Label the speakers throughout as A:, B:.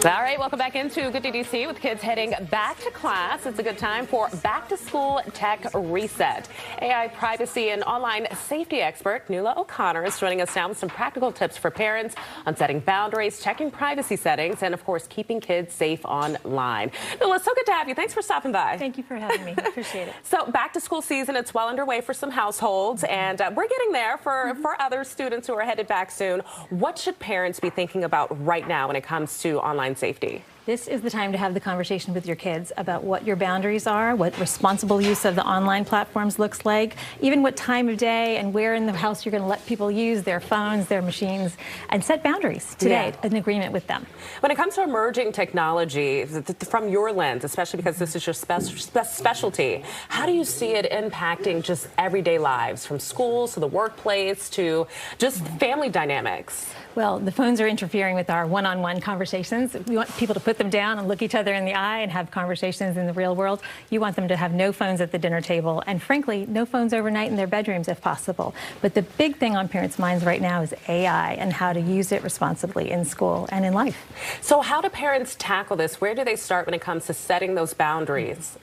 A: All right, welcome back into Good DC with kids heading back to class. It's a good time for Back to School Tech Reset. AI privacy and online safety expert Nuala O'Connor is joining us now with some practical tips for parents on setting boundaries, checking privacy settings, and of course, keeping kids safe online. Nuala, so good to have you. Thanks for stopping by.
B: Thank you for having me. Appreciate it.
A: So back to school season, it's well underway for some households, and we're getting there for other students who are headed back soon. What should parents be thinking about right now when it comes to online safety?
B: This is the time to have the conversation with your kids about what your boundaries are, what responsible use of the online platforms looks like, even what time of day and where in the house you're going to let people use their phones, their machines, and set boundaries today in agreement with them.
A: When it comes to emerging technology, from your lens, especially because this is your specialty, how do you see it impacting just everyday lives, from schools to the workplace to just family dynamics?
B: Well, the phones are interfering with our one-on-one conversations. We want people to put them down and look each other in the eye and have conversations in the real world. You want them to have no phones at the dinner table and, frankly, no phones overnight in their bedrooms if possible. But the big thing on parents' minds right now is AI and how to use it responsibly in school and in life.
A: So how do parents tackle this? Where do they start when it comes to setting those boundaries?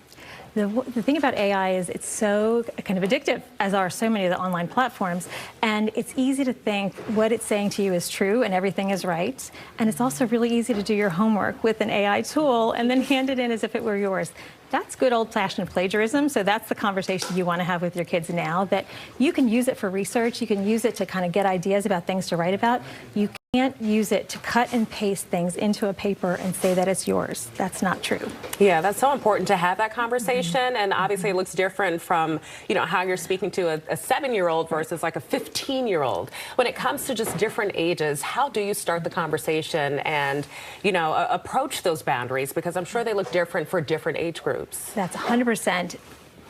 B: The thing about AI is it's so kind of addictive, as are so many of the online platforms, and it's easy to think what it's saying to you is true and everything is right, and it's also really easy to do your homework with an AI tool and then hand it in as if it were yours. That's good old-fashioned plagiarism, so that's the conversation you want to have with your kids now, that you can use it for research, you can use it to kind of get ideas about things to write about. You can't use it to cut and paste things into a paper and say that it's yours. That's not true.
A: Yeah, that's so important to have that conversation, and obviously it looks different from, how you're speaking to a 7-year-old versus like a 15-year-old. When it comes to just different ages, how do you start the conversation and, approach those boundaries? Because I'm sure they look different for different age groups.
B: That's 100%.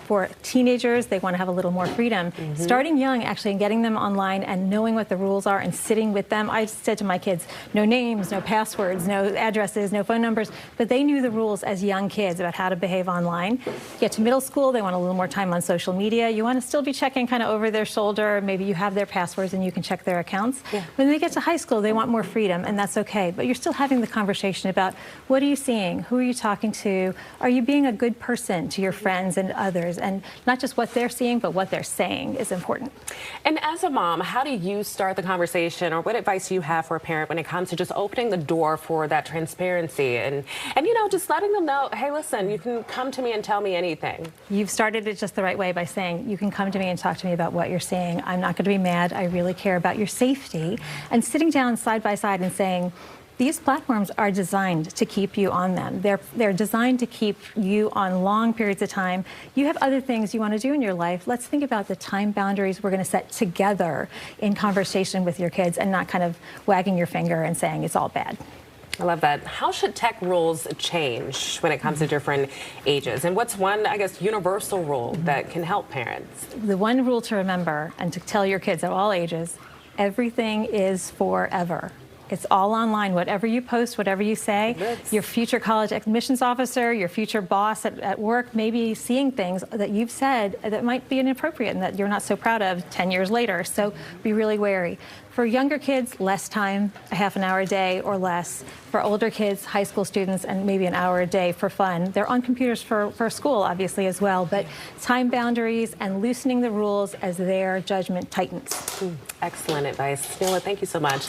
B: For teenagers, they want to have a little more freedom. Starting young, actually, and getting them online and knowing what the rules are and sitting with them. I said to my kids, no names, no passwords, no addresses, no phone numbers, but they knew the rules as young kids about how to behave online. Get to middle school, they want a little more time on social media. You want to still be checking kind of over their shoulder. Maybe you have their passwords and you can check their accounts. Yeah. When they get to high school, they want more freedom, and that's okay. But you're still having the conversation about what are you seeing? Who are you talking to? Are you being a good person to your friends and others? And not just what they're seeing, but what they're saying is important.
A: And as a mom, how do you start the conversation, or what advice do you have for a parent when it comes to just opening the door for that transparency and just letting them know, hey, listen, you can come to me and tell me anything?
B: You've started it just the right way by saying, you can come to me and talk to me about what you're seeing. I'm not going to be mad. I really care about your safety. And sitting down side by side and saying, these platforms are designed to keep you on them. They're designed to keep you on long periods of time. You have other things you want to do in your life. Let's think about the time boundaries we're going to set together in conversation with your kids, and not kind of wagging your finger and saying it's all bad.
A: I love that. How should tech rules change when it comes to different ages? And what's one, I guess, universal rule that can help parents?
B: The one rule to remember and to tell your kids at all ages, everything is forever. It's all online. Whatever you post, whatever you say, your future college admissions officer, your future boss at work may be seeing things that you've said that might be inappropriate and that you're not so proud of 10 years later. So be really wary. For younger kids, less time, a half an hour a day or less. For older kids, high school students, and maybe an hour a day for fun. They're on computers for school, obviously, as well. But time boundaries and loosening the rules as their judgment tightens.
A: Excellent advice. Nuala, thank you so much.